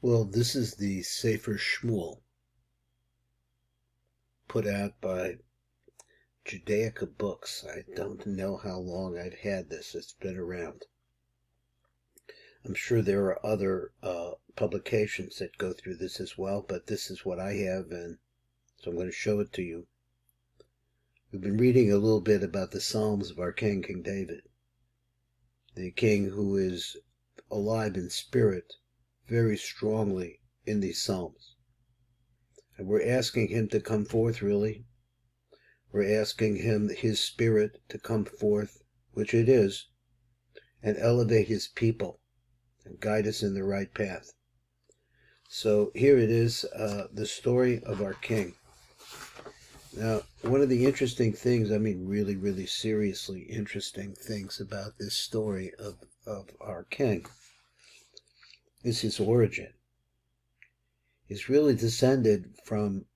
Well, this is the Sefer Shmuel, put out by Judaica Books. I don't know how long I've had this. It's been around. I'm sure there are other publications that go through this as well, but this is what I have, and so I'm going to show it to you. We've been reading a little bit about the Psalms of our King, King David, the king who is alive in spirit very strongly in these Psalms. And we're asking him to come forth, really. We're asking him, his spirit, to come forth, which it is, and elevate his people and guide us in the right path. So here it is, the story of our king. Now, one of the interesting things, I mean really, really seriously interesting things about this story of our king is his origin. He's really descended from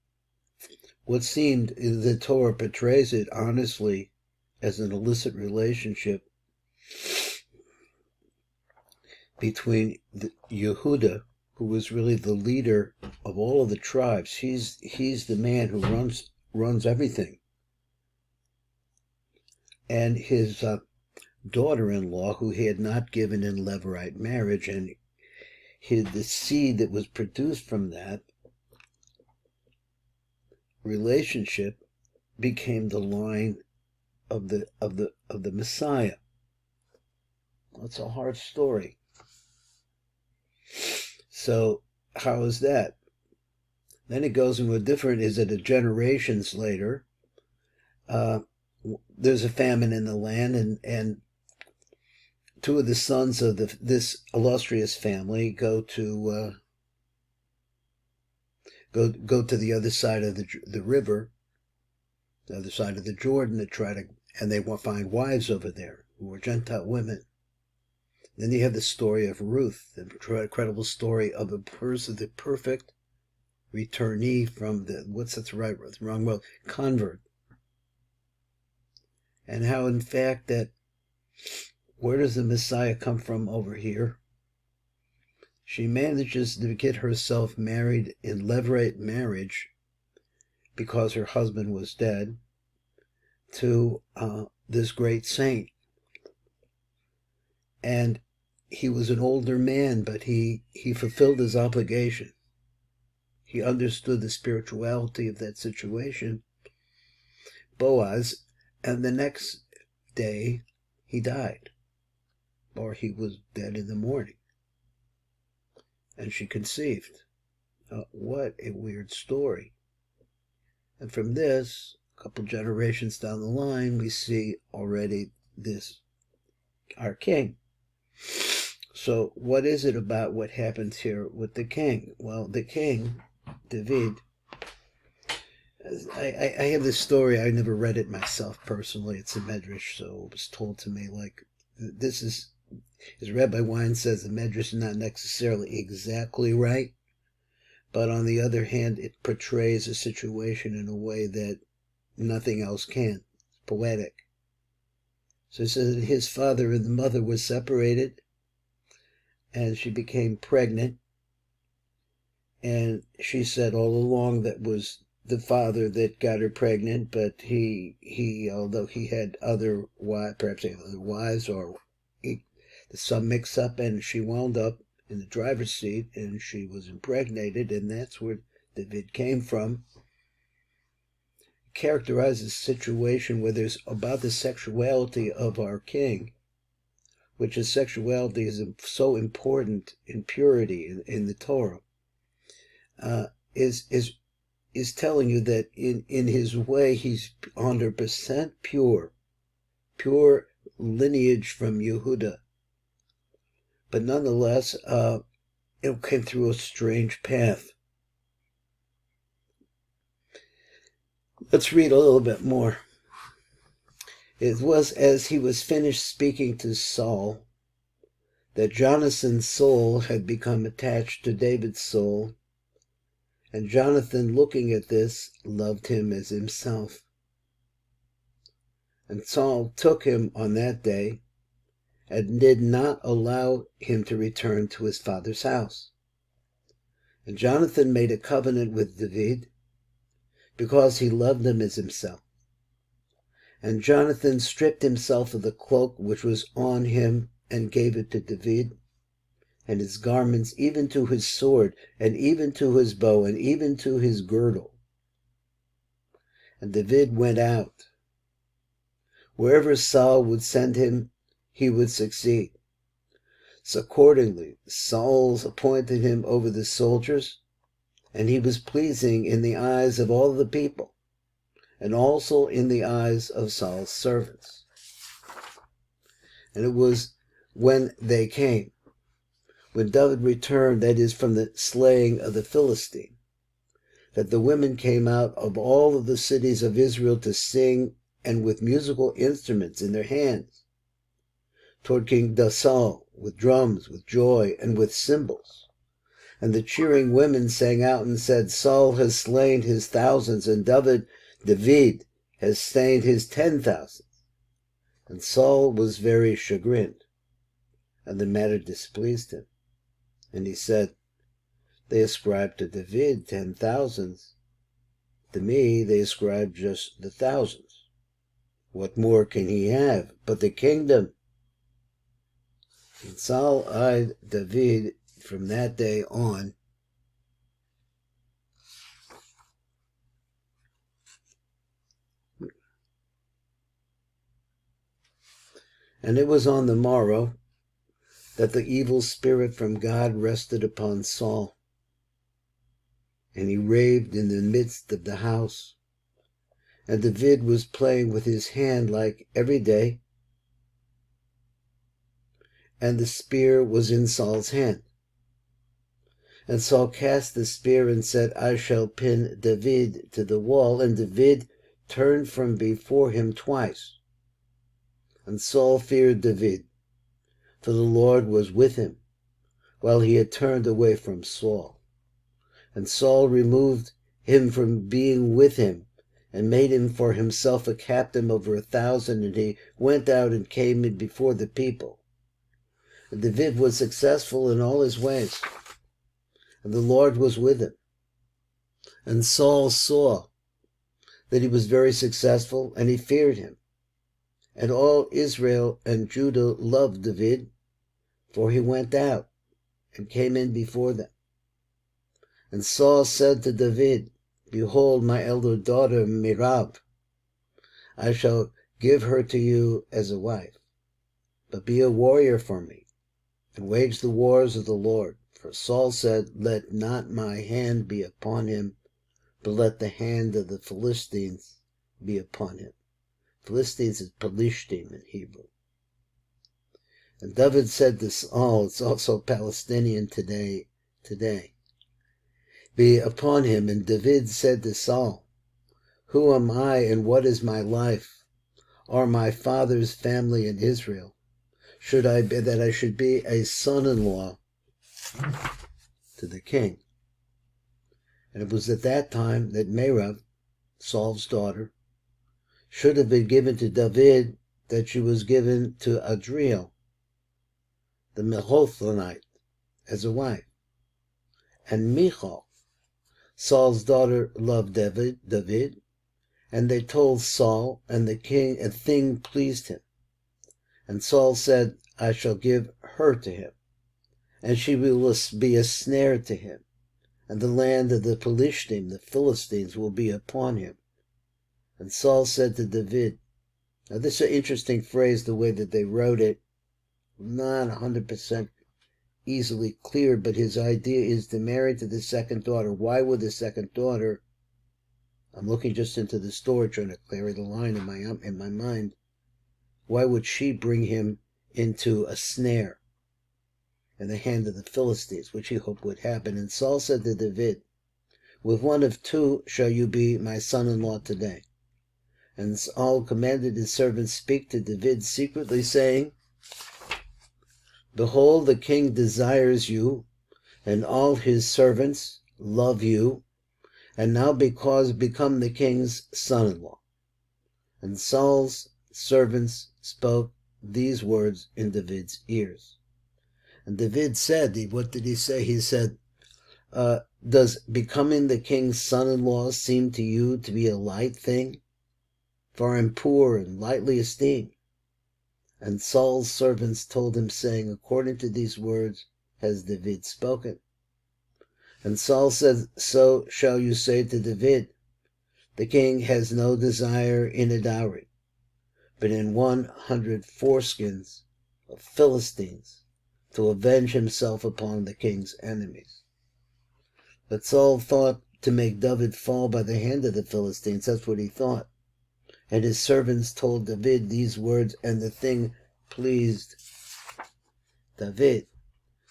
what seemed, the Torah portrays it honestly as an illicit relationship between Yehuda, who was really the leader of all of the tribes. He's the man who runs everything, and his daughter-in-law, who he had not given in Levirate marriage, and the seed that was produced from that relationship became the line of the Messiah. That's a hard story. So how is that? Then it goes into a different, is it a generations later, there's a famine in the land, and two of the sons of this illustrious family go to the other side of the river, the other side of the Jordan, and they find wives over there who are Gentile women. Then you have the story of Ruth, the incredible story of the perfect returnee from convert. And how, in fact, where does the Messiah come from over here? She manages to get herself married in levirate marriage because her husband was dead to this great saint. And he was an older man, but he fulfilled his obligation. He understood the spirituality of that situation, Boaz, and the next day he died, or he was dead in the morning. And she conceived. What a weird story. And from this, a couple generations down the line, we see already our king. So what is it about what happens here with the king? Well, the king, David, I have this story. I never read it myself personally. It's a medrash, so it was told to me. Like, this is, as Rabbi Wein says, the medrash is not necessarily exactly right, but on the other hand, it portrays a situation in a way that nothing else can. It's poetic. So it says that his father and the mother were separated, and she became pregnant, and she said all along that was the father that got her pregnant, but he although he had other wives, perhaps other wives, or some mix up, and she wound up in the driver's seat, and she was impregnated, and that's where David came from. Characterizes a situation where there's about the sexuality of our king, which is sexuality is so important in purity in the Torah, is telling you that in his way he's 100% pure lineage from Yehuda, but nonetheless it came through a strange path. Let's read a little bit more. It was as he was finished speaking to Saul that Jonathan's soul had become attached to David's soul, and Jonathan, looking at this, loved him as himself. And Saul took him on that day and did not allow him to return to his father's house. And Jonathan made a covenant with David because he loved him as himself. And Jonathan stripped himself of the cloak which was on him and gave it to David, and his garments, even to his sword, and even to his bow, and even to his girdle. And David went out. Wherever Saul would send him, he would succeed. So accordingly, Saul appointed him over the soldiers, and he was pleasing in the eyes of all the people, and also in the eyes of Saul's servants. And it was when they came, when David returned, that is, from the slaying of the Philistine, that the women came out of all of the cities of Israel to sing, and with musical instruments in their hands, toward King Saul, with drums, with joy, and with cymbals. And the cheering women sang out and said, Saul has slain his thousands, and David has slain his 10,000. And Saul was very chagrined, and the matter displeased him. And he said, they ascribe to David 10,000s. To me, they ascribe just the thousands. What more can he have but the kingdom? And Saul eyed David from that day on. And it was on the morrow that the evil spirit from God rested upon Saul. And he raved in the midst of the house. And David was playing with his hand like every day. And the spear was in Saul's hand. And Saul cast the spear and said, I shall pin David to the wall. And David turned from before him twice. And Saul feared David, for the Lord was with him, while he had turned away from Saul. And Saul removed him from being with him, and made him for himself a captain over 1,000, and he went out and came in before the people. And David was successful in all his ways, and the Lord was with him. And Saul saw that he was very successful, and he feared him. And all Israel and Judah loved David, for he went out and came in before them. And Saul said to David, Behold, my elder daughter Merab, I shall give her to you as a wife. But be a warrior for me, and wage the wars of the Lord. For Saul said, Let not my hand be upon him, but let the hand of the Philistines be upon him. Philistines is Pelishtim in Hebrew. And David said to Saul, it's also Palestinian today, be upon him. And David said to Saul, Who am I, and what is my life, or my father's family in Israel? Should I be that I should be a son-in-law to the king? And it was at that time that Merab, Saul's daughter, should have been given to David, that she was given to Adriel, the Mehothonite, as a wife. And Michal, Saul's daughter, loved David, and they told Saul, and the king, a thing pleased him. And Saul said, I shall give her to him, and she will be a snare to him, and the land of the Pelishtim, the Philistines, will be upon him. And Saul said to David, now this is an interesting phrase, the way that they wrote it, not 100% easily clear, but his idea is to marry to the second daughter. Why would the second daughter, I'm looking just into the story, trying to clear the line in my mind, why would she bring him into a snare in the hand of the Philistines, which he hoped would happen? And Saul said to David, with one of two shall you be my son-in-law today. And Saul commanded his servants, speak to David secretly, saying, Behold, the king desires you, and all his servants love you, and now become the king's son-in-law. And Saul's servants spoke these words in David's ears. And David said, what did he say? He said, Does becoming the king's son-in-law seem to you to be a light thing? For I am poor and lightly esteemed. And Saul's servants told him, saying, according to these words has David spoken. And Saul said, so shall you say to David, the king has no desire in a dowry, but in 100 foreskins of Philistines, to avenge himself upon the king's enemies. But Saul thought to make David fall by the hand of the Philistines. That's what he thought. And his servants told David these words, and the thing pleased David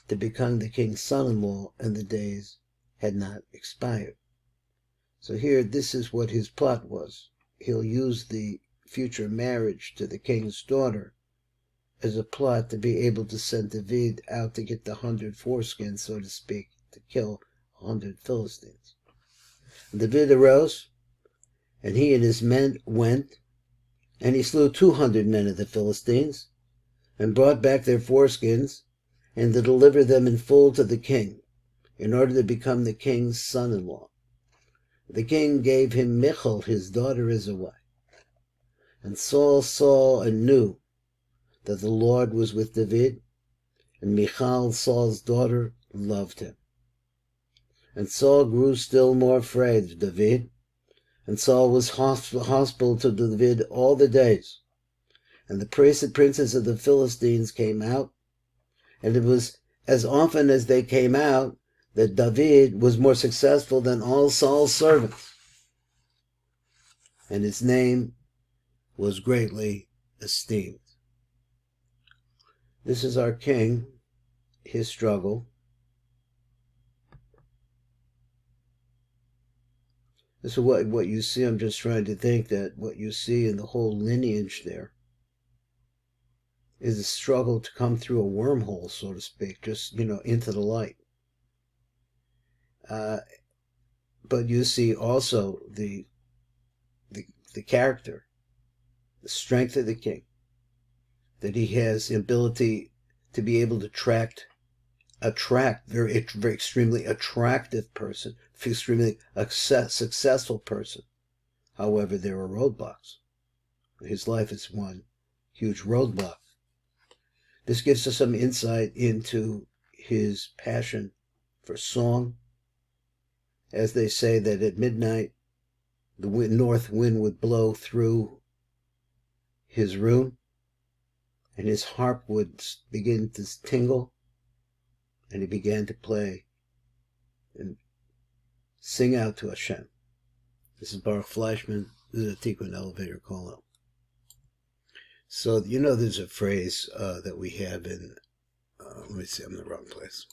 to become the king's son-in-law, and the days had not expired. So here, this is what his plot was. He'll use the future marriage to the king's daughter as a plot to be able to send David out to get the 100 foreskins, so to speak, to kill 100 Philistines. David arose, and he and his men went, and he slew 200 men of the Philistines, and brought back their foreskins, and to deliver them in full to the king, in order to become the king's son-in-law. The king gave him Michal, his daughter, as a wife. And Saul saw and knew that the Lord was with David, and Michal, Saul's daughter, loved him. And Saul grew still more afraid of David, and Saul was hostile to David all the days. And the princes of the Philistines came out, and it was as often as they came out that David was more successful than all Saul's servants. And his name was greatly esteemed. This is our king, his struggle. This is what you see. I'm just trying to think that what you see in the whole lineage there is a struggle to come through a wormhole, so to speak, just, into the light. But you see also the character, the strength of the king, that he has the ability to be able to attract very extremely attractive person, extremely successful person. However, there are roadblocks. His life is one huge roadblock. This gives us some insight into his passion for song. As they say that at midnight, the north wind would blow through his room, and his harp would begin to tingle, and he began to play and sing out to Hashem. This is Baruch Fleischman. This is a Tikkun elevator call-out. So, there's a phrase that we have in, let me see, I'm in the wrong place.